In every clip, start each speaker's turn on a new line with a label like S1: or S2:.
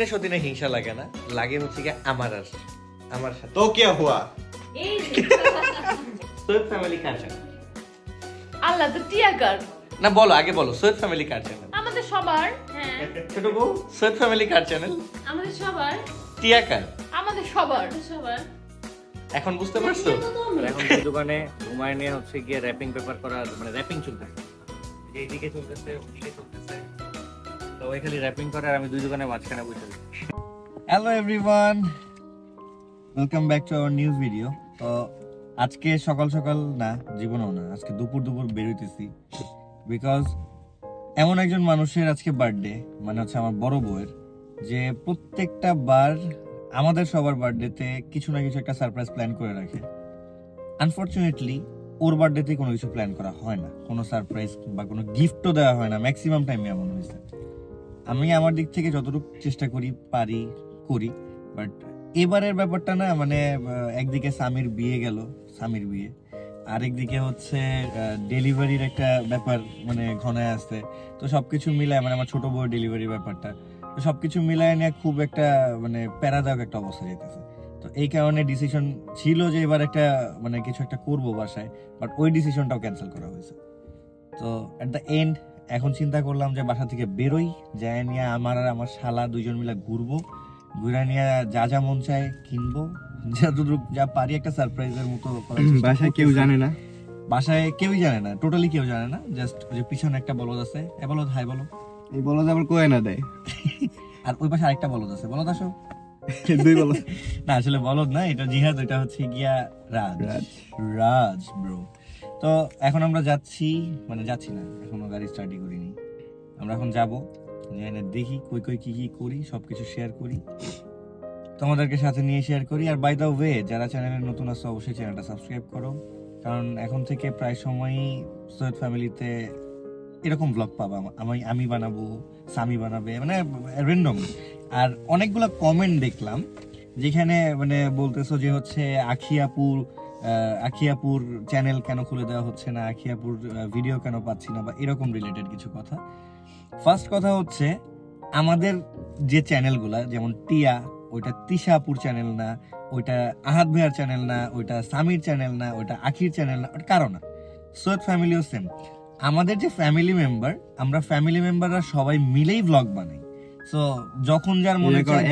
S1: আপনি সতীনে হিংসা লাগে না, লাগে হচ্ছে কি আমার সাথে।
S2: তো কি হুয়া
S3: এই
S1: সৈয়দ ফ্যামিলি কার চ্যানেল?
S3: আল্লাহ তো টিয়াকার
S1: না বলো, আগে বলো সৈয়দ ফ্যামিলি কার চ্যানেল?
S3: আমাদের সবার। হ্যাঁ
S1: ছোট বউ, সৈয়দ ফ্যামিলি কার চ্যানেল?
S3: আমাদের সবার।
S1: টিয়া কার?
S3: আমাদের সবার সবার।
S1: এখন বুঝতে পারছো?
S4: এখন দোকানে ঘুমায় নিয়ে হচ্ছে গিয়ে র্যাপিং পেপার করা, মানে র্যাপিং চলতেছে, এইদিকে চলতেছে ওদিকে চলতেছে, তো ওই খালি র্যাপিং করে আর আমি দুই দোকানে মাঝখানে বসে আছি।
S1: Hello everyone, welcome back to our new video. তো আজকে সকাল সকাল না, জীবনেও না, আজকে দুপুর বেরোইতেছি বিকজ এমন একজন মানুষের আজকে বার্থডে, মানে হচ্ছে আমার বড় বউয়ের, যে প্রত্যেকটা বার আমাদের সবার বার্থডেতে কিছু না কিছু একটা সারপ্রাইজ প্ল্যান করে রাখে। আনফরচুনেটলি ওর বার্থডেতে কোনো কিছু প্ল্যান করা হয় না, কোনো সারপ্রাইজ বা কোনো গিফটও দেওয়া হয় না। ম্যাক্সিমাম টাইমে এমন হয়েছে। আমি আমার দিক থেকে যতটুকু চেষ্টা করি করি, বাট এবারের ব্যাপারটা না, মানে একদিকে স্বামীর বিয়ে গেল, স্বামীর বিয়ে, আরেকদিকে হচ্ছে ডেলিভারির একটা ব্যাপার মানে ঘনায় আসছে। তো সবকিছু মিলায়, মানে আমার ছোট বউয়ের ডেলিভারির ব্যাপারটা, তো সবকিছু মিলায় নিয়ে খুব একটা মানে প্যারাদায়ক একটা অবস্থা যেতেছে। তো এই কারণে ডিসিশন ছিল যে এবার একটা মানে কিছু একটা করবো বাসায়, বাট ওই ডিসিশনটাও ক্যান্সেল করা হয়েছে। তো এট দ্য এন্ড এখন চিন্তা করলাম যে বাসা থেকে বেরোই, যায় নিয়ে আমার আর আমার শালা দুজন মিলে ঘুরবো, ঘুরে নিয়ে যা যা মন চায় কিনবো, যা পারি একটা সারপ্রাইজের মতো।
S2: বাসায় কেউ জানে না?
S1: বাসায় কেউই জানে না, টোটালি কেউ জানে না। জাস্ট যে পিছনে একটা বলদ আছে, এ বলদ হাই বলো,
S2: এই বলদ আবার কয়ে না দেয়।
S1: আর ওই পাশে আরেকটা বলদ আছে, বলদ আসো।
S2: দুই বলদ
S1: না, আসলে বলদ না, এটা জিহাদ, এটা হচ্ছে গিয়া রাজ ব্রো। তো এখন আমরা যাচ্ছি, মানে যাচ্ছি না, এখনো গাড়ি স্টার্টই করিনি। আমরা এখন যাবো, দেখি কই কি কি করি, সবকিছু শেয়ার করি, তোমাদেরকে সাথে নিয়ে শেয়ার করি। আর বাই দ্য ওয়ে, যারা চ্যানেলে নতুন আছে অবশ্যই চ্যানেলটা সাবস্ক্রাইব করো, কারণ এখন থেকে প্রায় সময়ই সৈয়দ ফ্যামিলিতে এরকম ব্লগ পাবা। আমি বানাবো, সামি বানাবে, মানে র্যান্ডম। আর অনেকগুলো কমেন্ট দেখলাম যেখানে মানে বলতেছো যে হচ্ছে আখিয়াপুর চ্যানেল কেন খুলে দেওয়া হচ্ছে না, আখিয়াপুর ভিডিও কেন পাচ্ছি না, বা এরকম রিলেটেড কিছু কথা। ফার্স্ট কথা হচ্ছে, আমাদের যে চ্যানেলগুলা, যেমন টিয়া, ওইটা তিশাপুর চ্যানেল না, ওইটা আহাদ ভাইয়ার চ্যানেল না, ওইটা সামির চ্যানেল না, ওইটা আখির চ্যানেল না, ওটা কারো না। সৈয়দ ফ্যামিলিও সেম। আমাদের যে ফ্যামিলি মেম্বার, আমরা ফ্যামিলি মেম্বাররা সবাই মিলেই ব্লগ বানাই। সো যখন যার মনে চায়,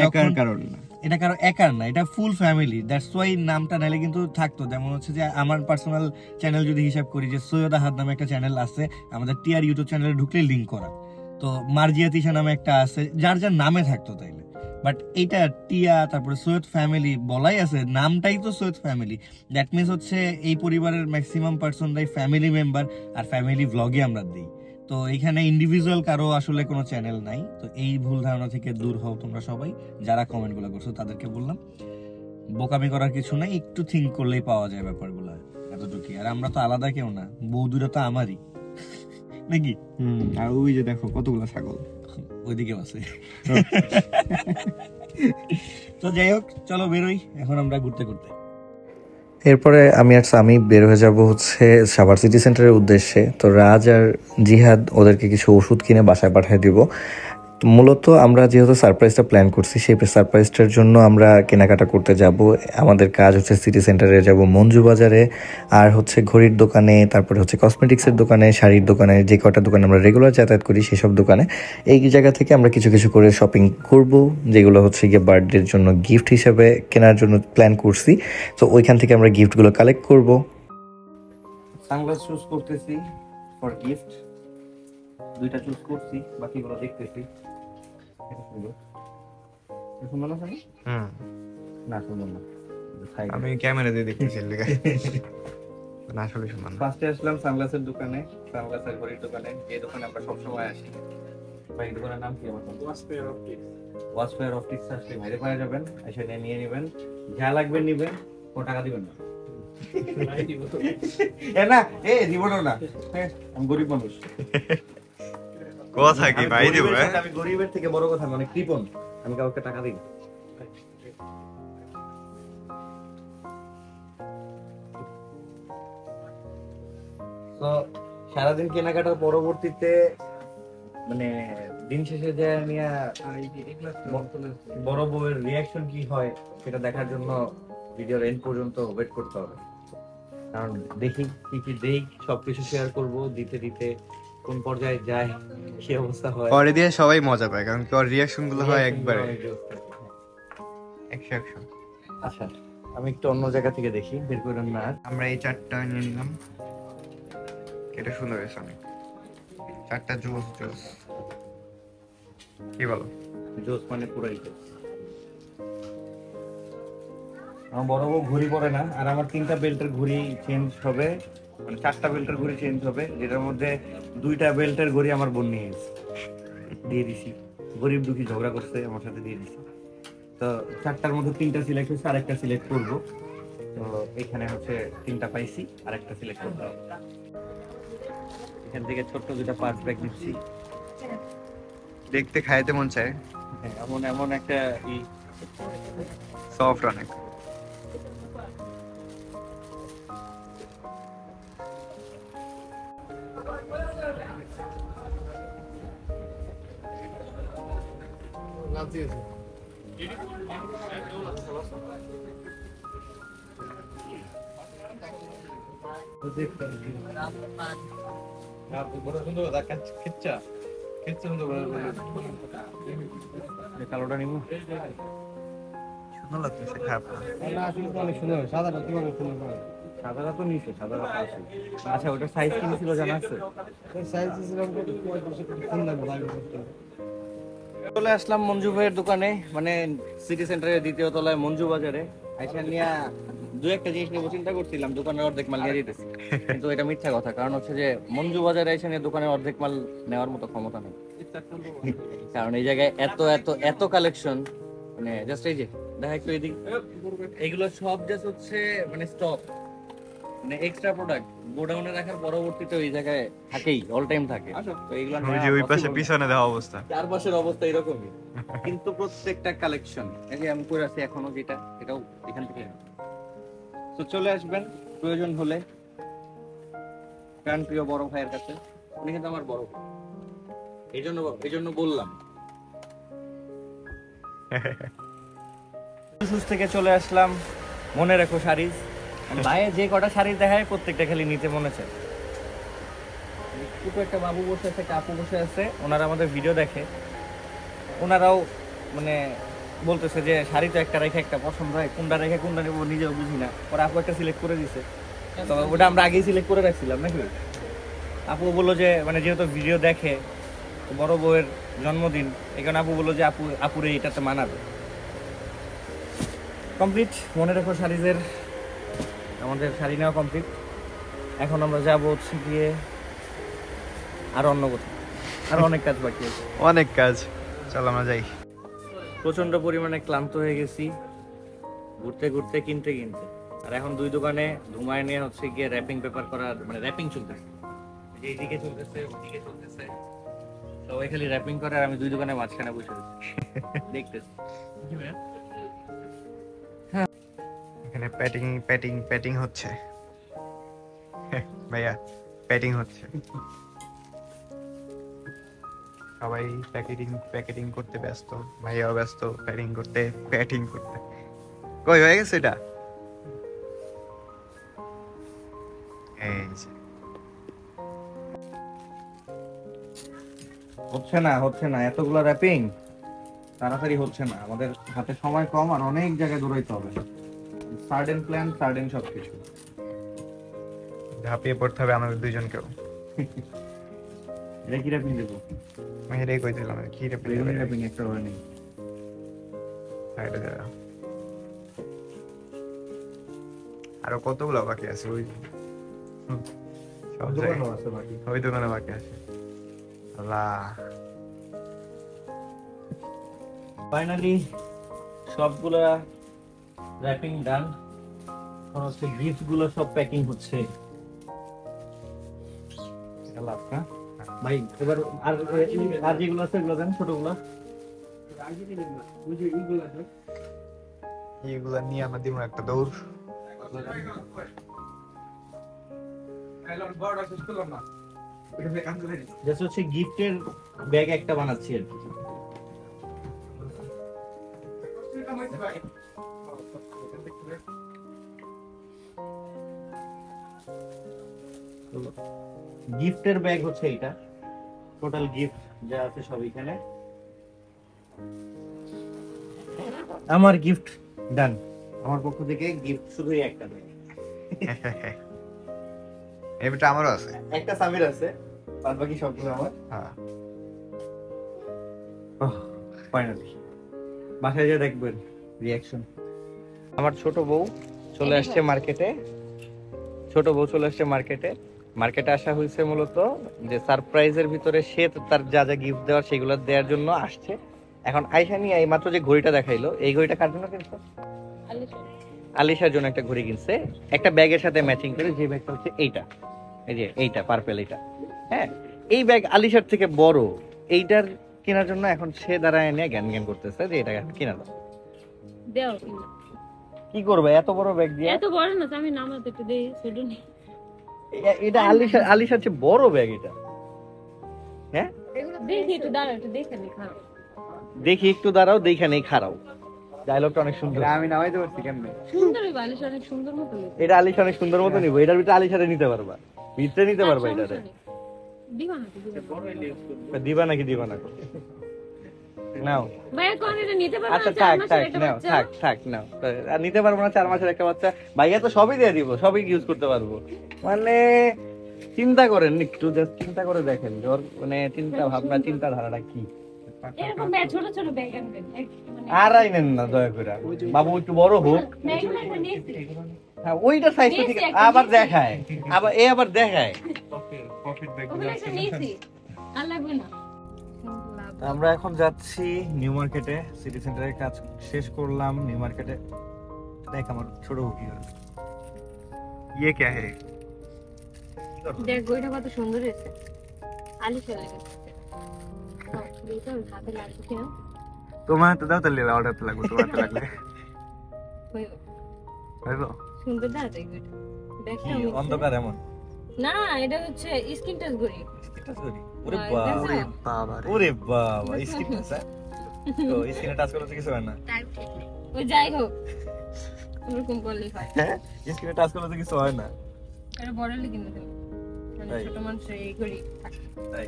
S1: এটা কারো একার না, এটা ফুল ফ্যামিলি। দ্যাটস ওয়াই নামটা নাইলে কিন্তু থাকতো। যেমন হচ্ছে যে আমার পার্সোনাল চ্যানেল যদি হিসাব করি, যে সৈয়দ আহাদ নামে একটা চ্যানেল আছে, আমাদের টিআর ইউটিউব চ্যানেলে ঢুকলে লিঙ্ক করা। তো মার্জিয়া তিশা নামে একটা আছে, যার যার নামে থাকতো তাইলে। বাট এইটা টিয়া, তারপরে সৈয়দ ফ্যামিলি বলাই আছে, নামটাই তো সৈয়দ ফ্যামিলি। দ্যাট মিনস হচ্ছে এই পরিবারের ম্যাক্সিমাম পার্সনরাই ফ্যামিলি মেম্বার, আর ফ্যামিলি ভ্লগে আমরা দিই। তো এইখানে ইন্ডিভিজুয়াল কারো আসলে কোনো চ্যানেল নাই। তো এই ভুল ধারণা থেকে দূর হও তোমরা সবাই, যারা কমেন্টগুলো করছো তাদেরকে বললাম, বোকামি করার কিছু নাই, একটু থিঙ্ক করলেই পাওয়া যায় ব্যাপারগুলো, এতটুকুই। আর আমরা তো আলাদা কেউ না, বৌদুরা তো আমারই, নাকি?
S2: আর ওই যে দেখো কতগুলো ছাগল
S1: ওইদিকেও আছে। তো যাই হোক, চলো বেরোই এখন আমরা ঘুরতে ঘুরতে।
S5: এরপরে আমি আর সামি বের হয়ে যাব হচ্ছে সাভার সিটি সেন্টারের উদ্দেশ্যে। তো রাজ আর জিহাদ ওদেরকে কিছু ওষুধ কিনে বাসায় পাঠিয়ে দিব। তো মূলত আমরা যেহেতু সারপ্রাইজটা প্ল্যান করছি, সেই সারপ্রাইজটার জন্য আমরা কেনাকাটা করতে যাব। আমাদের কাজ হচ্ছে সিটি সেন্টারে যাব, মঞ্জু বাজারে, আর হচ্ছে ঘড়ির দোকানে, তারপরে হচ্ছে কসমেটিক্সের দোকানে, শাড়ির দোকানে, যে কটা দোকানে আমরা রেগুলার যাতায়াত করি সেসব দোকানে। এই জায়গা থেকে আমরা কিছু কিছু করে শপিং করব, যেগুলো হচ্ছে গিয়ে বার্থডের জন্য গিফট হিসেবে কেনার জন্য প্ল্যান করছি। তো ওইখান থেকে আমরা গিফটগুলো কালেক্ট করব।
S4: সানগ্লাস চুজ করতেছি ফর গিফট, দুইটা চুজ করছি, বাকিগুলো দেখতেছি।
S2: আমি ক্যামেরা দিয়ে দেখতেছি। না আসলে শুনুন,
S4: ফার্স্টে আসলাম সানগ্লাসের দোকানে, সানগ্লাস আর ঘড়ির দোকানে। এই দোকানে আমরা সবসময় আসি। ভাই দোকানের নাম কি? আমার ওয়াসফেয়ার অপটিক্স আসলে ভাইরে পাওয়া যাবেন, এসে নিয়ে নেবেন, যা লাগবে নেবেন, কোনো টাকা দিবেন না। দিব না, আমি গরিব মানুষ।
S2: কথা কি ভাই দিব?
S4: আমি গরিবের থেকে বড় কথা, মানে কৃপণ, আমি কাউকে টাকা দিই। তো সারাদিন কেনাকাটার পরবর্তীতে মানে দিন শেষে যে নিয়ে বড় বউয়ের রিয়াকশন কি হয় সেটা দেখার জন্য ভিডিওর এন্ড পর্যন্ত ওয়েট করতে হবে, কারণ দেখি কি কি দেই, সবকিছু শেয়ার করব, দিতে দিতে কোন পর্যায়ে যায়, কি অবস্থা হয়।
S2: পরে দিয়ে সবাই মজা পায়, কারণ কি ওর রিয়াকশন গুলো হয় একবারে 100।
S4: আচ্ছা, আমি একটু অন্য জায়গা থেকে দেখি, বের করেন না।
S2: আমরা এই 4টা নিয়ে নিলাম, এটা সুন্দর হয়েছে অনেক। 4টা জুস জুস, কি বলো?
S4: জোস মানে পুরাই জোস। আমার বড় বউ ঘুড়ি পরে না, আর আমার 3টা বেল্টের ঘুড়ি চেঞ্জ হবে, মানে 4টা বেল্টের ঘুড়ি চেঞ্জ হবে, যেটার মধ্যে 2টা বেল্টের ঘুড়ি আমার বোন নিয়ে এসেছে, দিয়ে দিছি। গরিব দুঃখী ঝগড়া করছে, আমার সাথে দিয়ে দিছি। তো 4টার মধ্যে 3টা সিলেক্ট হয়েছে, আর একটা সিলেক্ট করবো। তো এখানে হচ্ছে 3টা পাইছি, আর একটা সিলেক্ট করতে হবে। এখান থেকে ছোট্ট 2টা পাঁচ ব্যাগ নিচ্ছি।
S2: দেখতে খাইতে মন চায়,
S4: হ্যাঁ, এমন এমন একটা
S2: সফট অনেক।
S4: কালোটা নিব।
S2: সুন্দর লাগতেছে, খারাপ না।
S4: সাদাটা তো নিচে, সাদাটা পাশে। আচ্ছা, ওটার সাইজ কি ছিল জানা আছে? চলে আসলাম মঞ্জু ভাইয়ের দোকানে, মানে সিটি সেন্টারের 2য় তলায় মঞ্জু বাজারে। আইসা নিয়ে 2-1টা জিনিস নিয়ে চিন্তা করছিলাম, দোকানের অর্ধেক মাল নিয়ে দিতেছি, কিন্তু এটা মিথ্যা কথা। কারণ হচ্ছে যে মঞ্জু বাজারে এসে নিয়ে দোকানের অর্ধেক মাল নেওয়ার মতো ক্ষমতা নেই, কারণ এই জায়গায় এত এত এত কালেকশন, মানে জাস্ট এই যে দেখা একটু এদিক, এগুলো সব জাস্ট হচ্ছে মানে স্টক, মানে এক্সট্রা প্রোডাক্ট গোডাউনে রাখার পরবর্তীতে ওই জায়গায় থাকেই, অল টাইম থাকে। তো এগুলো
S2: ওই যে ওই পাশে পিছনে দেওয়া অবস্থা,
S4: চারপাশের অবস্থা এরকমই, কিন্তু প্রত্যেকটা কালেকশন। এই যে আমি করে আছি এখনো, যেটা এটাও এখান থেকে। তো চলে আসবেন প্রয়োজন হলে প্রাণ প্রিয় বড় ভাইয়ের কাছে, উনি কিন্তু আমার বড় ভাই, এই জন্য বললাম। সুস থেকে চলে আসলাম মনে রাখো শাড়িজ। ভাইয়ে যে কটা শাড়ি দেখায় প্রত্যেকটা খালি নিতে মনে চায়। ছোট একটা বাবু বসে আছে, একটা আপু বসে আছে, ওনারা আমাদের ভিডিও দেখে, ওনারাও মানে বলতেছে যে শাড়ি তো একটা রেখে একটা পছন্দ হয়, কোনটা রেখে কোনটা নেবো নিজেও বুঝি না। পরে আপু একটা সিলেক্ট করে দিছে, তো ওটা আমরা আগেই সিলেক্ট করে রাখছিলাম নাকি। আপু বললো যে মানে যেহেতু ভিডিও দেখে, বড় বউয়ের জন্মদিন, এখানে আপু বললো যে আপুরে এটাতে মানাবে। কমপ্লিট মনে রাখো শাড়িজের আমাদের শাড়ি নেওয়া কমপ্লিট। এখন আমরা যাবো হচ্ছে গিয়ে আর অন্য কোথাও, আর অনেক কাজ বাকি আছে,
S2: অনেক কাজ। চল আমরা যাই।
S4: প্রচন্ড পরিমাণে ক্লান্ত হয়ে গেছি ঘুরতে ঘুরতে, কিনতে কিনতে। আর এখন 2 দোকানে ধুমায় নিয়ে হচ্ছে গিয়ে র্যাপিং পেপার করার, মানে র্যাপিং চলতেছে, এইদিকে চলতেছে ওইদিকে চলতেছে, সবাই খালি র্যাপিং করে, আর আমি 2 দোকানে মাঝখানে বসে আছি দেখতেছি।
S2: এখানে প্যাটিং হচ্ছে ভাইয়া, প্যাটিং হচ্ছে। সবাই প্যাকেটিং করতে ব্যস্ত, ভাইয়াও ব্যস্ত প্যাটিং করতে। কই হয়ে গেছে এটা? এই যে
S4: হচ্ছে না এতগুলো র্যাপিং তাড়াতাড়ি হচ্ছে না, আমাদের হাতে সময় কম, আর অনেক জায়গায় দৌড়াইতে হবে। সার্ডেন প্ল্যান, সার্ডেন সবকিছু,
S2: ঝাঁপিয়ে পড়তে হবে আমাদের দুইজনকেও।
S4: এটা কি র্যাপিং দেবো?
S2: আমি এটাই কইছিলাম, কি
S4: র্যাপিং একটা হয় নেই।
S2: আরো কতগুলো বাকি আছে, ওই সব জায়গায়
S4: আছে বাকি।
S2: ওই দোকানে বাকি আছে। আল্লাহ,
S4: ফাইনালি সবগুলা র্যাপিং ডান। এখন হচ্ছে গিফট গুলো সব প্যাকিং হচ্ছে। এটা লাভ না ভাই, এবার আর যেগুলো আছে এগুলো দেন, ছোটগুলো।
S2: এইগুলা নিয়ে আমরা দিব একটা দৌড়।
S4: জাস্ট হচ্ছে গিফটের ব্যাগ একটা বানাচ্ছি আর কি। গিফটের ব্যাগ হচ্ছে এটা, টোটাল গিফট যা আছে সব এখানে। আমার গিফট ডান, আমার পক্ষ থেকে গিফট শুধুই একটা ব্যাগ।
S2: এটা আমারও আছে,
S4: একটা সামির আছে, বাদ বাকি সবগুলো আমার।
S2: হ্যাঁ
S4: ফাইনালি বাসায় যা দেখবেন রিঅ্যাকশন। আমার ছোট বউ চলে আসছে মার্কেটে, মার্কেটে আসা হয়েছে মূলত যে সারপ্রাইজের ভিতরে সে তার যা যা গিফট দেওয়ার সেগুলো দেওয়ার জন্য আসছে। এখন আয়শা নিয়ে এই মাত্র যে ঘড়িটা দেখাইলো, এই ঘড়িটা কার জন্য কিনছে? আলিশার জন্য একটা ঘড়ি কিনছে, একটা ব্যাগের সাথে ম্যাচিং করে, যে ব্যাগটা হচ্ছে এইটা, এই যে এইটা পার্পল এইটা। হ্যাঁ, এই ব্যাগ আলিশার থেকে বড়, এইটার কেনার জন্য এখন সে দাঁড়ায় নিয়ে জ্ঞান করতেছে যে এটা কিনা দাও।
S3: দেও
S4: কি করবে এত বড় ব্যাগ দিয়ে?
S3: এত বড় না, আমি নামাতে একটু দেই, ছোট নেই।
S4: এটা আলিশার চেয়ে বড় ব্যাগ এটা। হ্যাঁ,
S3: দেখি একটু দাঁড়াও, একটু দেখে নি খাও।
S4: দেখি একটু দাঁড়াও, দেখে নেই খারাও। ডায়লগটা অনেক সুন্দর।
S2: আমি নামাইতে পারছি কেমনে?
S3: সুন্দরই বালিশ, অনেক সুন্দর মতো লেগেছে।
S4: এটা আলিশা অনেক সুন্দর মতো নিব, এটার ভিতরে আলিশারে নিতে পারবা, ভিতরে নিতে পারবা এটারে।
S3: দিবা না
S4: দিবা নাকি দিবা না? নাও।
S3: ভাইয়া কোন এটা নিতে পারবে?
S4: আচ্ছা থাক নাও। আর নিতে পারবো না, 4 মাসের একটা বাচ্চা। ভাইয়া তো সবই দিয়ে দিব, সবই ইউজ করতে পারবো। মানে চিন্তা করেন একটু, জাস্ট চিন্তা করে দেখেন ওর মানে চিন্তা ভাবনা, চিন্তা ধারাটা কি।
S3: এরকম ব্যাগ, ছোট ছোট ব্যাগ আনবেন।
S4: আর আইনেন না দয়া করে, বাবু একটু বড় হোক। হ্যাঁ, ওইটা সাইজটা ঠিক আবার দেখায়, আবার দেখায়। আমরা এখন যাচ্ছি নিউ মার্কেটে, সিটি সেন্টারের কাজ শেষ করলাম। নিউ মার্কেটে দেখ আমার ছোট কি
S2: ये क्या है?
S3: দেখ ওইটা কত সুন্দর হয়েছে, আলিশা লেগেছে। এটা হাতে লাগছে কেন?
S2: তোমার তো দাও তাহলে অর্ডার তো লাগবে, তোমার তো লাগবে। হইলো
S3: সুন্দর না দেখবে এটা। দেখো
S4: অন্ধকার এমন
S3: না, এটা হচ্ছে স্কিন টাচ ঘড়ি।
S4: ওরে বাবা, ওরে বাবা, স্কিন টাচ। তো স্কিনে টাচ করলে কিছু হয় না?
S3: ওই যাই হোক, ওরকম করলে হয়।
S4: হ্যাঁ, স্কিনে টাচ করলে কিছু হয় না।
S3: এটা বড় লিখে দেব, মানে ছোট মানুষের এই ঘড়ি।
S4: তাই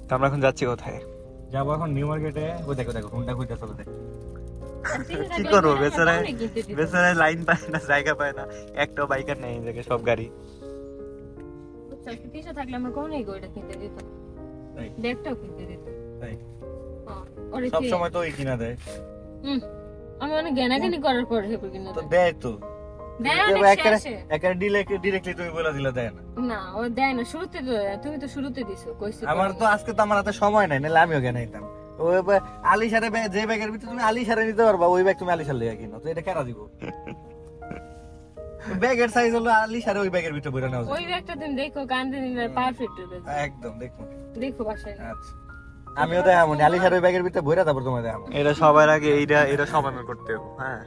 S2: তো আমরা এখন যাচ্ছি কোথায়?
S4: যাবো এখন নিউ মার্কেটে। ওই দেখো হুন্ডা খুঁজতে চলে দেখ।
S2: কি করবো বেচারায় লাইন পায় না, জায়গা পায় না, একটা বাইকার নেই এই জায়গায়, সব গাড়ি।
S3: টিশা থাকলে আমরা কোন এই ঘড়িটা কিনতে দিতাম, ব্যাগটাও কিনতে দিতাম।
S4: তাই
S3: ওরে
S4: সব সময় তো ওই কিনা দেয়।
S3: আমি অনেক জ্ঞানাজ্ঞানি করার পর হেপে কিনা
S4: তো দেয় তো,
S3: দেয়
S4: ডিরেক্টলি তুমি বলে দিলে দেয় না।
S3: না, ও দেয় না, শুরুতে তো তুমি তো শুরুতে দিছো, কইছো।
S4: আমার তো আজকে তো আমার হাতে সময় নাই, নাহলে আমিও কেন নিতাম। ওই আলিশারে যে ব্যাগের ভিতরে তুমি আলিশারে নিতে পারবা, ওই ব্যাগ তুমি আলিশার লিয়া কিনো, তো এটা কেন দিব? ব্যাগের সাইজ হলো আলিশারে ওই ব্যাগের ভিতরে ভরে নাও।
S3: ওই ব্যাগটা তুমি দেখো, কান্দে নিলে পারফেক্ট হবে
S4: একদম।
S3: দেখো বাসায়।
S4: আচ্ছা, আমিও দেখাবো না আলিশার ওই ব্যাগের ভিতরে ভরে, তারপর তোমায় দেখাবো।
S2: এটা সবার আগে এটা সমাধান করতে হবে। হ্যাঁ,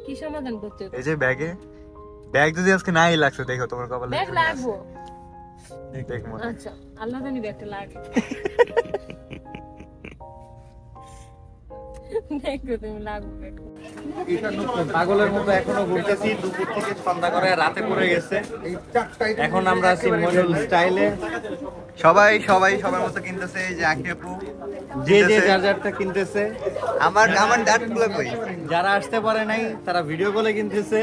S3: কি সমাধান করতে হবে?
S2: এই যে ব্যাগ যদি আজকে নাই লাগছে, দেখো তোমার কপালে
S3: ব্যাগ লাগবো।
S2: দেখো
S3: আচ্ছা, আল্লাহ জানি ব্যাগটা লাগে। দেখো তুমি লাগবে।
S4: পাগলের মতো এখনো ঘুরতেছি, দুপুর থেকে সন্ধ্যা করে রাতে পড়ে গেছে। এখন আমরা আছি মডেল স্টাইলে।
S2: সবাই সবার মতো কিনতেছে। এই যে আকি আপু
S4: যে যারটা কিনতেছে।
S2: আমার ডাটগুলো কই?
S4: যারা আসতে পারে নাই তারা ভিডিও কলে কিনতেছে।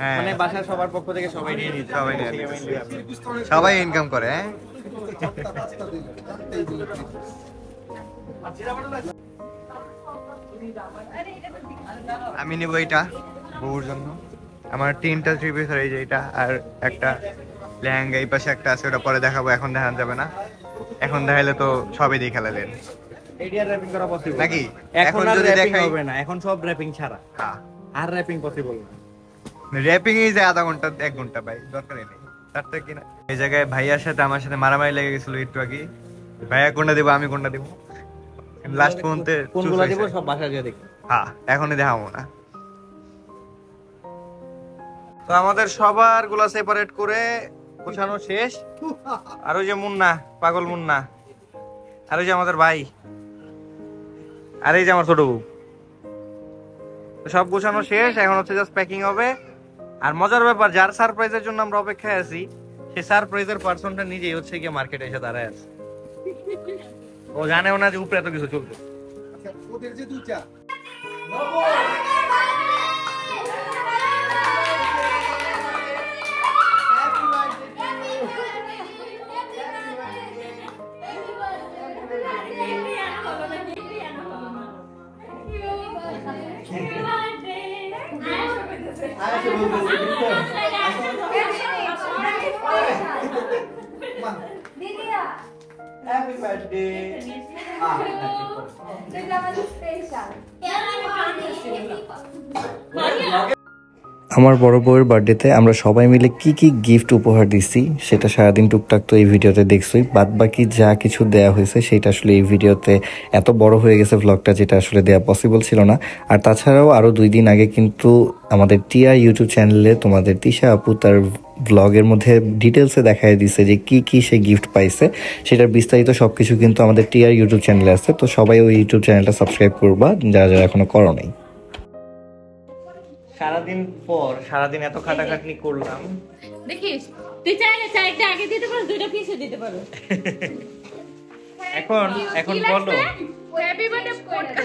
S2: হ্যাঁ,
S4: মানে বাসার সবার পক্ষ থেকে সবাই নিয়ে নিচ্ছে,
S2: সবাই ইনকাম করে। হ্যাঁ, আমি নিব এটা বউর জন্য। আমার 3টা 3 পিসের, এই যে এটা আর একটা লেহেঙ্গা, এই পাশে একটা আছে, ওটা পরে দেখাবো, এখন দেখানো যাবে না। এখন দেখাইলে তো সবই দিয়ে খেলালেন
S4: এডিআর র‍্যাপিং করা পসিবল
S2: নাকি?
S4: এখন যদি দেখাই হবে না, এখন সব র‍্যাপিং ছাড়া।
S2: হ্যাঁ,
S4: আর র‍্যাপিং পসিবল না।
S2: র‍্যাপিং এই যে আধা ঘন্টা 1 ঘন্টা ভাই, দরকারই নেই তার থেকে কিনা। এই জায়গায় ভাইয়ার সাথে আমার সাথে মারামারি লেগে গেছিল একটু আগে। ভাইয়া কোনটা দেবো, আমি কোনটা দেবো, লাস্ট পর্যন্ত
S4: কোনগুলো দেবো সব বাসায় গিয়ে দেখি।
S2: হ্যাঁ, এখনই দেখাবো না। তো আমাদের সবার গুলা সেপারেট করে গোছানো শেষ। আর ওই যে মুন্না, পাগল মুন্না, আর ওই যে আমাদের ভাই, আর এই যে আমার ছোট বউ, সব গোছানো শেষ। এখন হচ্ছে জাস্ট প্যাকিং হবে। আর মজার ব্যাপার, যার সারপ্রাইজের জন্য আমরা অপেক্ষায় আছি, সে সারপ্রাইজের পার্সনটা নিজেই হচ্ছে গিয়ে মার্কেটে এসে দাঁড়ায় আছে। ও জানেও না যে উপরে এত কিছু চলবে।
S1: Happy birthday.
S5: আমার বড় বউয়ের বার্থডেতে আমরা সবাই মিলে কি কি গিফট উপহার দিচ্ছি সেটা সারাদিন টুকটাক তো এই ভিডিওতে দেখছই। বাদ বাকি যা কিছু দেয়া হয়েছে সেটা আসলে এই ভিডিওতে এত বড় হয়ে গেছে ভ্লগটা, যেটা আসলে দেয়া পসিবল ছিল না। আর তাছাড়াও আরও 2 দিন আগে কিন্তু আমাদের টিআর ইউটিউব চ্যানেলে তোমাদের তিশা আপু তার ব্লগের মধ্যে ডিটেলসে দেখায় দিছে যে কি কি সে গিফট পাইছে। সেটার বিস্তারিত সব কিছু কিন্তু আমাদের টিআর ইউটিউব চ্যানেলে আছে। তো সবাই ওই ইউটিউব চ্যানেলটা সাবস্ক্রাইব করবা যারা যারা এখনো করো নাই।
S2: সারাদিন পর সারাদিন এত খাটাখাটনি করলাম।
S3: দেখিস তুই চাইলে চাইটা আগে দিতে পারো, 2টা পিছে দিতে পারো।
S2: এখন বলো,
S3: হ্যাপি বার্থডে পটকা।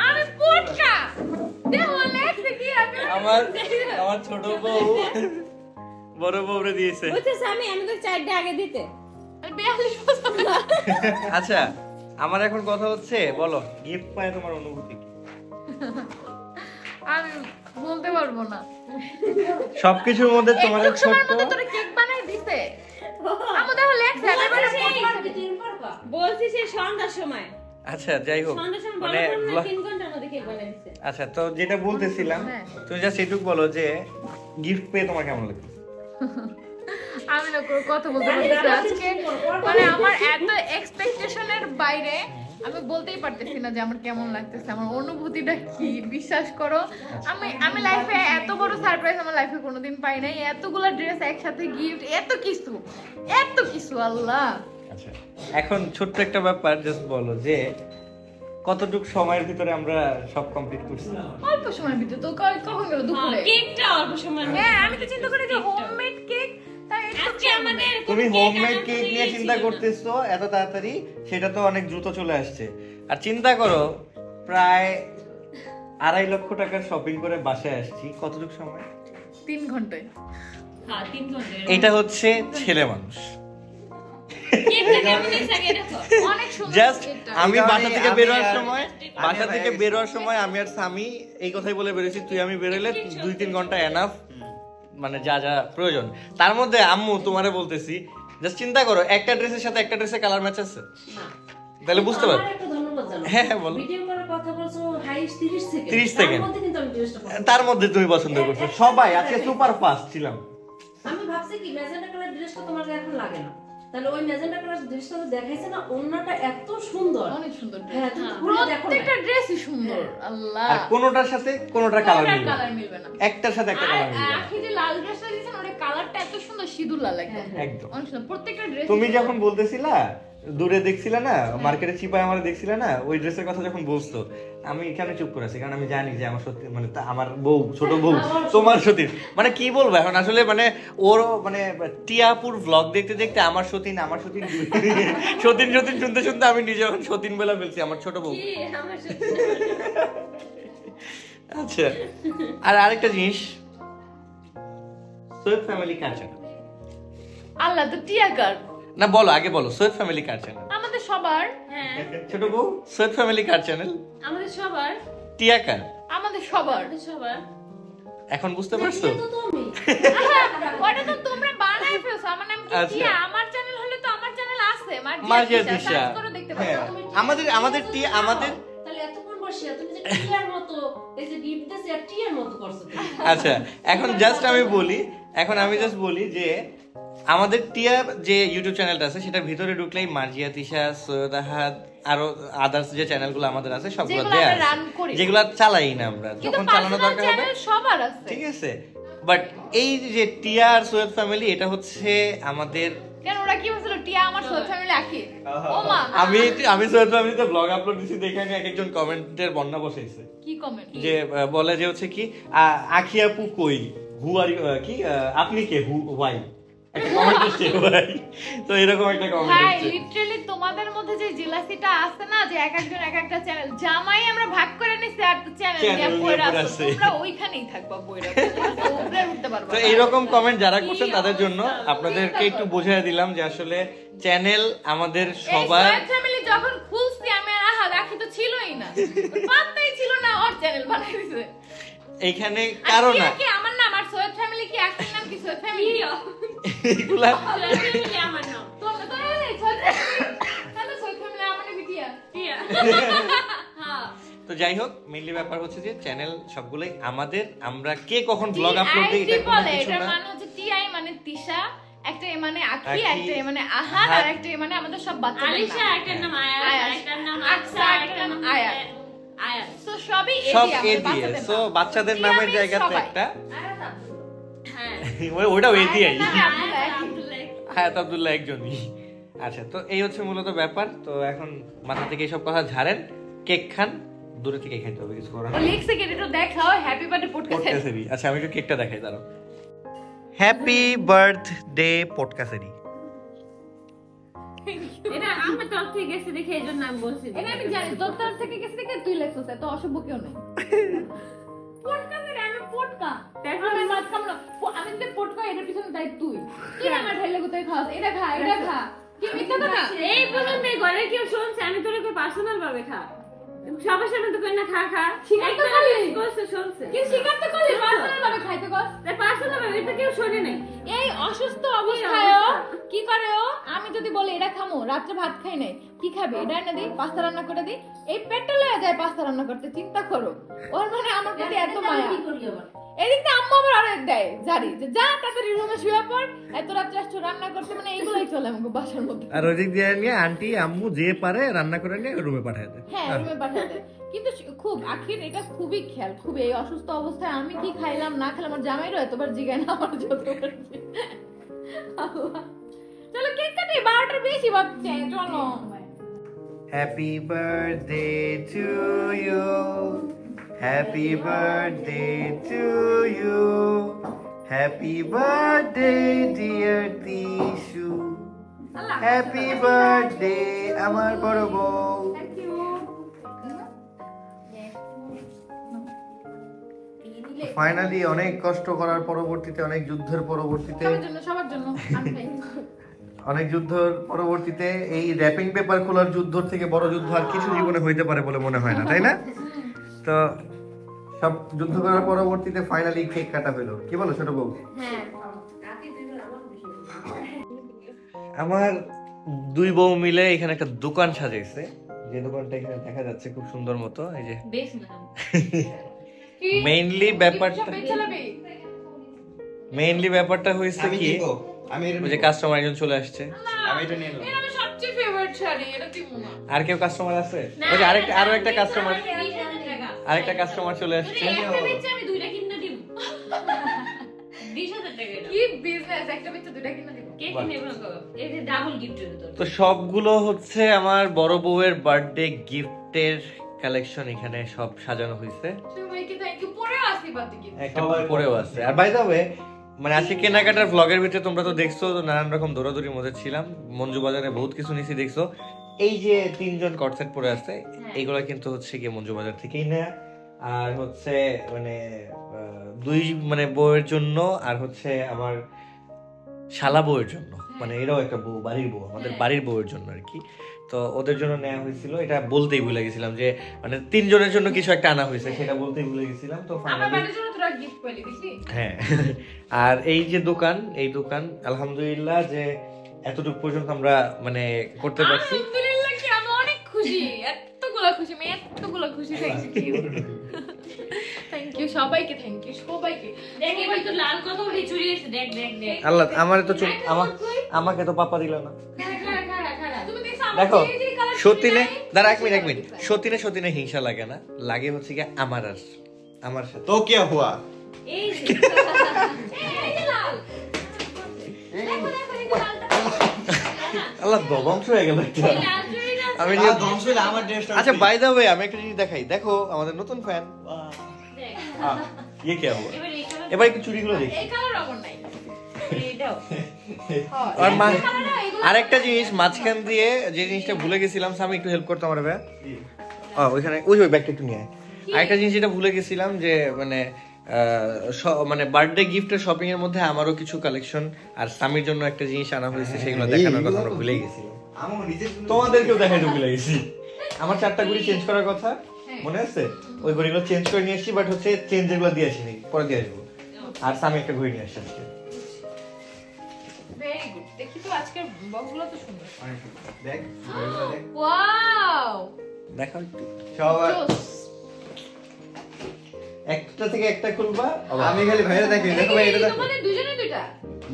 S3: আমি পটকা দেখো লাগছে কি
S2: আমার ছোট বউ বড় বউরে দিয়েছে।
S3: বুঝছিস আমি তো চাইটা আগে দিতে। আমি 42 বছর।
S2: আচ্ছা, আমার এখন কথা হচ্ছে, বলো গিফট পায় তোমার অনুভূতি কি?
S6: আমি বলতে পারবো না।
S2: সবকিছুর মধ্যে তোমার ছোট
S6: তোরে কেক বানাই দিতে আমাদের হলে এক
S3: বলছি সে সন্ধ্যার সময়।
S2: আচ্ছা যাই হোক, মানে
S3: 3 ঘন্টার মধ্যে কেক বানাই দিতে।
S2: আচ্ছা, তো যেটা বলতেছিলাম, তুমি জাস্ট এটুকু বলো যে গিফট পেয়ে তোমার কেমন লাগে?
S6: আমি না কোনো কথা বলতে পারতেছি আজকে, মানে আমার এত এক্সপেকটেশনের বাইরে আমি বলতেই পারতেছি না যে আমার কেমন লাগতেছে, আমার অনুভূতিটা কি। বিশ্বাস করো, আমি লাইফে এত বড় সারপ্রাইজ আমার লাইফে কোনোদিন পাই নাই। এতগুলা ড্রেস একসাথে, গিফট, এত কিছু আল্লাহ।
S2: আচ্ছা, এখন ছোট্ট একটা ব্যাপার, জাস্ট বলো যে কতটুকু সময়ের ভিতরে আমরা সব কমপ্লিট করছি?
S6: অল্প সময়ের ভিতরে। তো কখন গেল দুপুরে?
S3: কেকটা অল্প সময়।
S6: হ্যাঁ, আমি তো চিন্তা করি যে হোমমেড কেক, তাই
S3: আজকে আমাদের
S2: তুমি হোমমেড কেক নিয়ে চিন্তা করতেছো এত তাড়াতাড়ি, সেটা তো অনেক দ্রুত চলে আসছে। আর চিন্তা করো, প্রায় 2.5 লক্ষ টাকার শপিং করে বাসায় আসছি, কতটুকু সময়?
S6: 3 ঘন্টায়।
S3: হ্যাঁ 3 ঘন্টা।
S2: এটা হচ্ছে ছেলে মানুষ।
S3: কেকটা কেমন হয়েছে আগে দেখো।
S6: অনেক সুন্দর
S2: জাস্ট
S6: কেকটা।
S2: আমি বাসা থেকে বেরোয়ার সময় আমি আর স্বামী এই কথাই বলে বেরোছি, তুই আমি বেরোলে 2-3 ঘন্টা এনাফ, মানে যা যা প্রয়োজন। তার মধ্যে আম্মু তোমারে বলতেছি, জাস্ট চিন্তা করো, একটা ড্রেসের সাথে একটা ড্রেসের কালার ম্যাচ আছে, তাহলে বুঝতে পারো। হ্যাঁ বলো।
S7: ভিডিও করার কথা বলছো হাইস্ট
S2: 30 সেকেন্ড,
S7: তার মধ্যে কিন্তু আমি ড্রেসটা পছন্দ।
S2: তার মধ্যে তুমি পছন্দ করছো। সবাই আজকে সুপার ফাস্ট ছিলাম।
S7: আমি ভাবছি কি ম্যাজেন্টা কালার ড্রেসটা তোমার এখন লাগে না, তাহলে ওই ম্যাজেন্টা কালার ড্রেসটা দেখাইছে না, ওন্নাটা এত সুন্দর,
S6: অনেক সুন্দর।
S7: হ্যাঁ তুমি পুরো দেখো না।
S6: প্রত্যেকটা ড্রেসই সুন্দর আল্লাহ।
S2: আর কোনোটার সাথে কোনোটার কালার মিলবে না,
S6: কালার মিলবে না।
S2: একটার সাথে একটা কালার মিলবে না।
S6: আখি যে লাল ড্রেসটা দিয়েছেন, ওর কালারটা এত সুন্দর, সিঁদুর লাল একদম।
S2: একদম।
S6: অনেক সুন্দর প্রত্যেকটা ড্রেস।
S2: তুমি যখন বলতেছিলা দূরে দেখছিলা না, মার্কেটে চিপায় আমার দেখছিলা না, ওই ড্রেসের কথা যখন বলছো, আমি এখানে চুপ করে আছি, কারণ আমি জানি যে আমার সত্যি, মানে আমার বউ, ছোট বউ তোমার সতীন, মানে কি বলবো এখন আসলে, মানে ওর মানে টিয়াপুর ব্লগ দেখতে দেখতে আমার সতীন সতীন শুনতে শুনতে আমি নিজে এখন সতীন বলে ফেলছি, আমার ছোট বউ। আচ্ছা, আর আরেকটা জিনিস, সৈয়দ ফ্যামিলি কার চ্যানেল?
S6: আল্লাহ তো টিয়াকার।
S2: না বলো, আগে বলো, সৈয়দ ফ্যামিলি কার চ্যানেল?
S6: আমাদের সবার।
S3: হ্যাঁ
S2: ছোট বউ, সৈয়দ ফ্যামিলি কার চ্যানেল?
S3: আমাদের সবার।
S2: টিয়া কার?
S6: আমাদের সবার।
S3: সবার।
S2: এখন বুঝতে পারছো?
S7: তো তুমি
S6: ওটা তো তোমরা বানাই ফেলছো। আমার নাম কি
S2: আচ্ছা।
S6: টিয়া। আমার চ্যানেল হলে তো আমার চ্যানেল আছে,
S2: মার্জিয়া তিশা।
S6: সার্চ করে দেখতে
S2: হ্যাঁ,
S6: পারো।
S2: আমাদের টিয়া, আমাদের
S7: তাহলে এতক্ষণ বসিয়া তুমি যে টিয়ার মতো এই যে গিফট দিছে আর টিয়ার মতো করছো তুমি।
S2: আচ্ছা, এখন জাস্ট আমি বলি যে আমাদের টিয়া যে ইউটিউব চ্যানেলটা আছে, সেটার ভিতরে ঢুকলেই মার্জিয়া তিশা, সৈয়দ আহাদ, আরো আদার্স যে চ্যানেলগুলো আমাদের আছে সবগুলো
S6: যেগুলো
S2: দেয়া
S6: আমরা
S2: আছে,
S6: রান করি।
S2: যেগুলো চালাই না আমরা,
S6: কিন্তু
S2: যখন চালানো
S6: personal
S2: দরকার হবে,
S6: channel সবার আছে।
S2: ঠিক আছে।
S1: বাট এই যে টিয়া আর সোয়েব ফ্যামিলি এটা হচ্ছে আমাদের
S6: কেন ওরা কি বলছিল টিয়া আমার সোয়েব ফ্যামিলি আখি ও মা
S1: আমি সোয়েব ফ্যামিলিতে ব্লগ আপলোড দিছি দেখে আমি একজন কমেন্টের বন্যা বসাইছে
S6: কি কমেন্ট
S1: যে বলে যে হচ্ছে কি আখি আপু কই হু আর কি আপনি কে হু ওয়াই একটা কমেন্ট এসেছে ভাই তো এরকম একটা কমেন্ট
S6: ভাই
S1: এসেছে
S6: লিটারালি তোমাদের মধ্যে যে জেলাসিটা আছে না যে এক একজন এক একটা চ্যানেল জামাই আমরা ভাগ করে নিছি আর চ্যানেল দিয়ে পড়ে আছে তোমরা ওইখানেই থাকবা বইরা উপরে উঠতে পারবা
S1: তো এইরকম কমেন্ট যারা করছেন তাদের জন্য আপনাদেরকে একটু বুঝিয়ে দিলাম যে আসলে চ্যানেল আমাদের সবার
S6: এই ফ্যামিলি যখন খুলছি আমি আর আহা রাখি তো ছিলই না পাত্তাই ছিল না ওর চ্যানেল বানাই দিয়েছে
S1: এইখানে কারণ না
S6: কি আমার নাম আর সোয়েব ফ্যামিলি কি আখির নাম কি সোয়েব ফ্যামিলি
S1: এগুলা
S3: ফ্যামিলি আমার নাম
S6: তোমরা তো তাহলে সোয়েব ফ্যামিলি আমার নাম টিয়া
S3: টিয়া হ্যাঁ
S1: তো যাই হোক মেইনলি ব্যাপার হচ্ছে যে চ্যানেল সবগুলোই আমাদের আমরা কে কখন ব্লগ আপলোড দেই এটা কোনো
S6: বলে
S1: কিছু
S6: এটা
S1: না
S6: মানে হচ্ছে টিআই মানে তিশা একটা এ মানে আখি
S1: আখি,
S6: একটা এ মানে আহার আর একটা এ মানে আমাদের সব বাচ্চাদের
S3: আলিশা
S6: নাম।
S3: একটার নাম আয়াত
S6: আয়াত,
S3: একটার নাম
S6: আকসা,
S3: আকসা
S6: একটার
S3: একটার
S6: নাম
S3: নাম
S6: আয়াত।
S3: আয়াত
S6: তো সবই এ
S1: সব
S6: দিয়ে
S1: এ
S6: আমাদের
S1: দিয়ে
S6: বাচ্চাদের
S1: সো
S6: নাম।
S1: বাচ্চাদের
S6: টিয়া
S1: নামের
S6: means
S1: জায়গাতে
S6: সবাই।
S1: একটা
S3: হ্যাঁ
S1: ওইটাও এ দিয়ে
S6: আয়াতের নামে আব্দুল্লাহ একই।
S1: হায়াত আব্দুল্লাহ একজনই আচ্ছা তো এই হচ্ছে মূলত ব্যাপার তো এখন মাথা থেকে এইসব কথা ঝাড়েন কেক খান দূরে থেকে খাইতে হবে কিছু করার
S6: ও লিখছে কি একটু দেখাও হ্যাপি বার্থডে পডকাস্ট
S1: পডকাস্টেরই আচ্ছা আমি একটু কেকটা দেখাই দাঁড়াও হ্যাপি বার্থডে পডকাস্টেরই
S3: এটা আমার তরফ থেকে গেছে দেখে এই জন্য আমি বলছি
S6: এটা আমি জানি তোর তরফ থেকে গেছে দেখে তুই লেখছিস তো অসভ্য কেউ নেই পডকাস্টের আমি পডকা আমি মাছ কামড়া আমি যে পডকা এটার পিছনে দাই তুই আমার ঢাইলে কোথায় খাস এটা খা কি মিথ্যা কথা
S3: এই পর্যন্ত ঘরে কেউ শুনছে আমি তোরে কই পার্সোনাল ভাবে খা সবার সামনে তো কই না খা খা
S6: স্বীকার তো করলি।
S3: কোসে শুনছে
S6: কি স্বীকার তো করলি পার্সোনাল ভাবে খাইতে কস
S3: তাই পার্সোনাল ভাবে এটা কেউ শুনে নাই
S6: এই অসুস্থ অবস্থায় কি করে ও আমি যদি বলি এটা খামো রাত্রে ভাত খাই নাই কি খাবে এটা এনে দিই পাস্তা রান্না করে দিই এই পেটটা লয়ে যায় পাস্তা রান্না করতে চিন্তা করো ওর মানে আমার প্রতি এত মায়া
S7: কি করি আবার
S6: এদিক থেকে আম্মা আবার আরেক দেয় জারি যে যা তাড়াতাড়ি রুমে শুয়ে পড় এত রাত্রে আসছো রান্না করতে মানে এইগুলাই চলে আমাকে বাসার মধ্যে
S1: আর ওই দিক দিয়ে নিয়ে আন্টি আম্মু যে পারে রান্না করে নিয়ে রুমে পাঠায় দেয়
S6: হ্যাঁ রুমে পাঠিয়ে দেয় কিন্তু খুব আখির এটা খুবই খেয়াল খুব এই অসুস্থ অবস্থায় আমি কি খাইলাম না খেলাম আমার জামাইরও এতবার জিগায় না আমার যতবার আল্লাহ। চলো কেক কাটি 12টার বেশি বাজছে চলো
S1: happy birthday to you happy birthday to you happy birthday dear Tishu happy birthday আমার বড় বউ ফাইনালি অনেক কষ্ট করার পরবর্তীতে অনেক যুদ্ধের পরবর্তীতে
S6: সবার জন্য আমি খাই।
S1: অনেক যুদ্ধের পরবর্তীতে এই র্যাপিং পেপার খোলার যুদ্ধ থেকে বড় যুদ্ধ আর কিছু জীবনে হইতে পারে বলে মনে হয় না তাই না তো সব যুদ্ধ করার পরবর্তীতে ফাইনালি কেক কাটা হলো কি বলো ছোট বউ
S6: হ্যাঁ
S1: আমার দুই বউ মিলে এখানে একটা দোকান সাজাইছে যে দোকানটা এখানে দেখা যাচ্ছে খুব সুন্দর মতো এই যে
S3: বেশ না
S1: মেইনলি ব্যাপারটা হয়েছে কি ওই যে কাস্টমার একজন চলে আসছে
S6: সবচেয়ে ফেভারিট শাড়ি এটা তুই
S1: আর কেউ কাস্টমার আছে ওই যে আরো একটা কাস্টমার চলে আসছে
S3: আমি দুইটা কিনে দিব 20,000 টাকা
S6: কি বিজনেস একটা বেচে দুইটা কিনে দিব
S3: কে কিনে নেব এই যে ডাবল গিফটের ভিতর
S1: তো সবগুলো হচ্ছে আমার বড় বউয়ের বার্থডে গিফটের কালেকশন এখানে সব সাজানো হয়েছে
S6: সবাইকে থ্যাংক ইউ পরে আসি বাদ কি
S1: একটা পরেও আছে আর বাই দ্য ওয়ে মানে আজকে কেনাকাটার ব্লগের ভিতরে তোমরা তো দেখছো তো নানান রকম দৌড়াদৌড়ির মধ্যে ছিলাম মঞ্জু বাজারে বহুত কিছু নিছি দেখছো এই যে তিনজন কটসেট পরে আছে এইগুলা কিন্তু হচ্ছে গিয়ে মঞ্জু বাজার থেকেই নেয়া আর হচ্ছে মানে দুই মানে বউয়ের জন্য আর হচ্ছে আমার শালা বউয়ের জন্য মানে এরাও একটা বউ বাড়ির বউ আমাদের বাড়ির বউয়ের জন্য আর কি তো ওদের জন্য নেওয়া হয়েছিল এটা বলতেই ভুলে গেছিলাম যে মানে তিনজনের জন্য কিছু একটা আনা হয়েছে সেটা বলতেই ভুলে গেছিলাম তো ফাইনালি হ্যাঁ আর এই যে দোকান এই দোকান আলহামদুলিল্লাহ যে এতটুকু পর্যন্ত আমরা মানে করতে পারছি
S6: আলহামদুলিল্লাহ কি আমি অনেক খুশি এতগুলো খুশি থ্যাংক ইউ সবাইকে থ্যাংক ইউ সবাইকে
S3: দেখ এবার তো লাল কথা উড়ে চুরি গেছে দেখ দেখ দেখ
S1: আল্লাহ আমারে তো আমাকে তো পাপা দিল না
S3: খাড়া
S6: তুমি দেখছো
S1: দেখো সতীনে দাঁড়া এক মিনিট সতীনে হিংসা লাগে না লাগে হচ্ছে কি আমার সাথে
S2: তো কে হুয়া
S7: এই যে এই যে লাল দেখো দেখো এই যে লালটা
S1: আল্লাহ ধ্বংস হয়ে গেল একটা।
S7: এই লাল চুড়িটা
S1: আমি যে ধ্বংস হইলে আমার ড্রেসটা। আচ্ছা বাই দ্য ওয়ে আমি একটা জিনিস দেখাই, দেখো আমাদের নতুন ফ্যান।
S7: দেখ
S1: ये क्या हुआ?
S7: এবার এই কালার
S1: এবার একটু চুড়িগুলো দেখি।
S6: এই কালার আমার নাই
S7: এইটাও
S1: আর আরেকটা জিনিস মাঝখান দিয়ে যে জিনিসটা ভুলে গেছিলাম, আমি একটু হেল্প করতে আমার ভাই। ওইখানে ওই ব্যাগটা একটু নিয়ে আয়। আরেকটা জিনিস যেটা ভুলে গেছিলাম যে মানে মানে বার্থডে গিফটের শপিং এর মধ্যে আমারও কিছু কালেকশন আর সামির জন্য একটা জিনিস আনা হয়েছে, সেগুলো দেখানোর কথা আমরা ভুলে গেছিলাম। তোমাদেরকেও দেখাইতে ভুলে গেছি। আমার 4টা ঘড়ি চেঞ্জ করার কথা মনে আছে, ওই ঘড়িগুলো চেঞ্জ করে নিয়ে এসেছি, বাট হচ্ছে চেঞ্জ এগুলো দিয়ে আসিনি, পরে দিয়ে আসবো। আর সামি একটা ঘড়ি নিয়ে আসছে আজকে।
S6: Very good. দেখি তো আজকের বক্সগুলো তো সুন্দর।
S1: দেখ
S6: ওয়াও
S1: দেখো একটু সবার একটা থেকে একটা খুলবা। আমি খালি ভাইরা দেখি, দেখো ভাই এটা দেখো।
S6: তোমাদের দুজনে দুইটা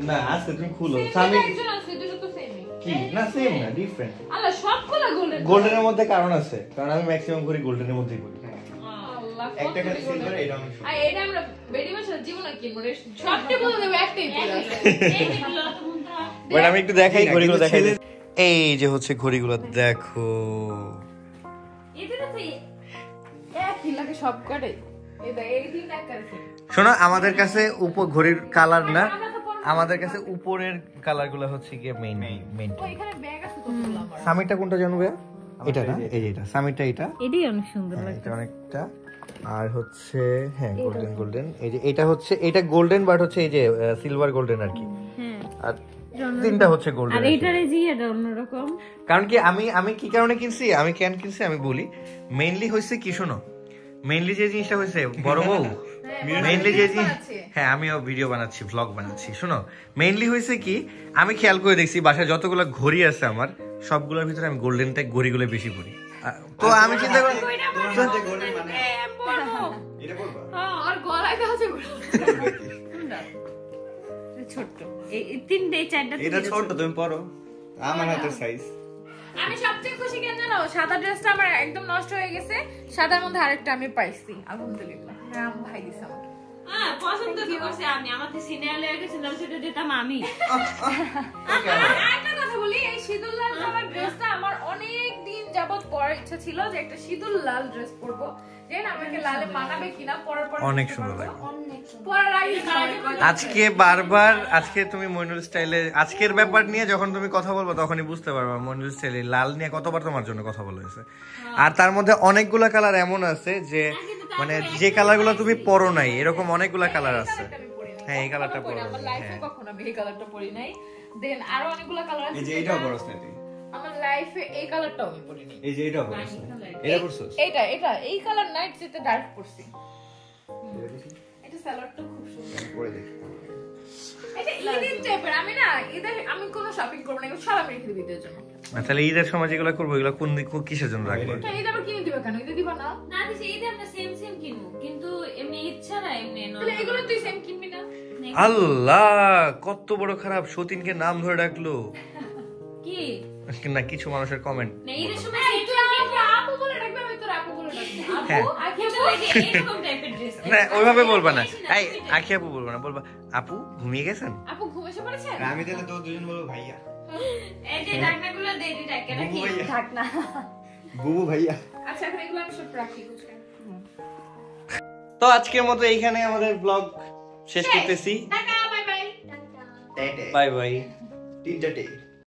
S1: না আজকে তুমি খুলো।
S6: সামি
S1: সামি
S6: একজন আছে, দুটো তো সেমই।
S1: কি না সেম না ডিফারেন্ট।
S6: আল্লাহ সবগুলা গোল্ডেন।
S1: গোল্ডেনের মধ্যে কারণ আছে, কারণ আমি ম্যাক্সিমাম ঘড়ি গোল্ডেনের মধ্যেই করি।
S6: আল্লাহ
S1: একটা খালি সিলভার, এটা অনেক সুন্দর।
S6: আর এটা আমরা বেডি মাসের জীবনে কিনবো রে, সবটা বলে দেব একটাই পরে আছে।
S7: এই যেগুলো তো মন্ত্র
S1: বাট আমি একটু দেখাই ঘড়িগুলো দেখাই। এই যে হচ্ছে ঘড়িগুলো দেখো।
S7: এদের তো
S6: একই লাগে সব কটাই। এই তিনটা এক কাছে।
S1: শোনো আমাদের কাছে ঘড়ির কালার না, আমাদের কাছে উপরের কালার গুলো হচ্ছে গিয়ে মেইন।
S6: ও এখানে ব্যাগ আছে কতগুলো আমার।
S1: সামিরটা কোনটা জানবে? এটা না, এই যে এটা সামিরটা, এটা
S7: এটাই অনেক সুন্দর লাগে
S1: এটা অনেকটা। আর হচ্ছে হ্যাঁ গোল্ডেন, এই যে এটা হচ্ছে এটা গোল্ডেন, বাট হচ্ছে এই যে সিলভার গোল্ডেন আর কি।
S7: হ্যাঁ
S1: আর তিনটা হচ্ছে গোল্ডেন।
S7: আর এইটারে জি এটা অন্যরকম।
S1: কারণ কি আমি কি কারণে কিনছি, আমি কেন কিনছি আমি বলি। মেইনলি হয়েছে কি, শোনো মেইনলি যে জিনিসটা হয়েছে বড় বউ, মেইনলি যে হ্যাঁ আমিও ভিডিও বানাচ্ছি, ভ্লগ বানাচ্ছি। শোনো মেইনলি হয়েছে কি, আমি খেয়াল করে দেখছি বাসায় যতগুলো ঘড়ি আছে আমার সবগুলোর ভিতরে আমি গোল্ডেন টাইপ ঘড়িগুলো বেশি পরি। তো আমি চিন্তা করি
S6: আর গলায় দাও যে
S7: ছোট এই তিনটে চারটা
S2: এটা ছোট তুমি পরো, আমার হাতের সাইজ।
S6: আমি সবচেয়ে খুশি কেন জানো, সাদা ড্রেসটা আমার একদম নষ্ট হয়ে গেছে, সাদার মধ্যে আরেকটা আমি পাইছি আলহামদুলিল্লাহ। রাম ভাই দিছে আমাকে।
S7: হ্যাঁ পছন্দ তো করছি আমি, আমাদের সিনিয়র গেছিলাম সেটা দিতাম আমি।
S6: একটা কথা বলি, এই সিঁদুর লাল কালার ড্রেসটা আমার অনেক দিন যাবত পরার ইচ্ছা ছিল, যে একটা সিঁদুর লাল ড্রেস পরবো। যেন আমাকে লালে মানাবে কিনা পরার পর
S1: অনেক সুন্দর লাগে।
S6: পরার আগে
S1: আজকে বারবার আজকে তুমি মইনুল স্টাইলে আজকের ব্যাপার নিয়ে যখন তুমি কথা বলবো তখনই বুঝতে পারবা মইনুল স্টাইলে লাল নিয়ে কতবার তোমার জন্য কথা বলা হয়েছে। আর তার মধ্যে অনেকগুলা কালার এমন আছে যে মানে যে কালারগুলো তুমি পরো নাই, এরকম অনেকগুলা কালার আছে। হ্যাঁ এই কালারটা পরো
S6: আমার লাইফে কখনো আমি এই কালারটা পরি নাই। দেন আরো অনেকগুলা কালার আছে,
S2: এই যে এটাও পরছ না তুই,
S6: আমার লাইফে এই কালারটাও আমি পরিনি।
S2: এই যে এটাও পরছ না, এটা পরছস?
S6: এটা এই কালার নাইট যেটা ডার্ক পরছি। এটা সালোয়ারটা খুব সুন্দর
S2: পরে দেখি।
S6: এটা ঈদের টাইপের। আমি না ঈদের আমি কোনো শপিং করব না, এগুলো সব আমি রেখে দিই ঈদের জন্য।
S1: তাহলে ঈদের সময় যেগুলো করবো এগুলো কোন কিসের জন্য রাখবো?
S6: ঈদ আবার কিনে দিবা কেন? ঈদে দিবা না?
S7: না দিছি ঈদে আমরা সেম সেম কিনবো, কিন্তু এমনি ইচ্ছা না এমনি
S6: তাহলে এগুলো তুই সেম কিনবি না?
S1: আল্লাহ কত বড় খারাপ, সতীনকে নাম ধরে ডাকলো।
S7: কি
S1: না কিছু মানুষের কমেন্ট।
S7: না ঈদের সময়
S6: এই তুই আমাকে আপু বলে ডাকবি, আমি তোর আপু বলে ডাকবো।
S1: হ্যাঁ
S6: আপু আগে
S7: এরকম টাইপের ড্রেস
S1: না ওইভাবে বলবা না, এই আখি আপু বলবা না, বলবা আপু ঘুমিয়ে গেছেন।
S6: আপু ঘুমিয়ে পড়েছে?
S2: আমি তাহলে তো দুজন বলবো ভাইয়া।
S7: এই যে ডাকনাগুলো দেই দি ডাকে রাখি
S6: থাক না।
S2: বুবু ভাইয়া।
S6: আচ্ছা এখন এগুলো আমি সব রাখি গুছিয়ে।
S1: তো আজকের মতো এইখানে আমাদের ব্লগ শেষ করতেছি।
S6: Tata bye bye.
S1: Bye bye.
S2: তিনটা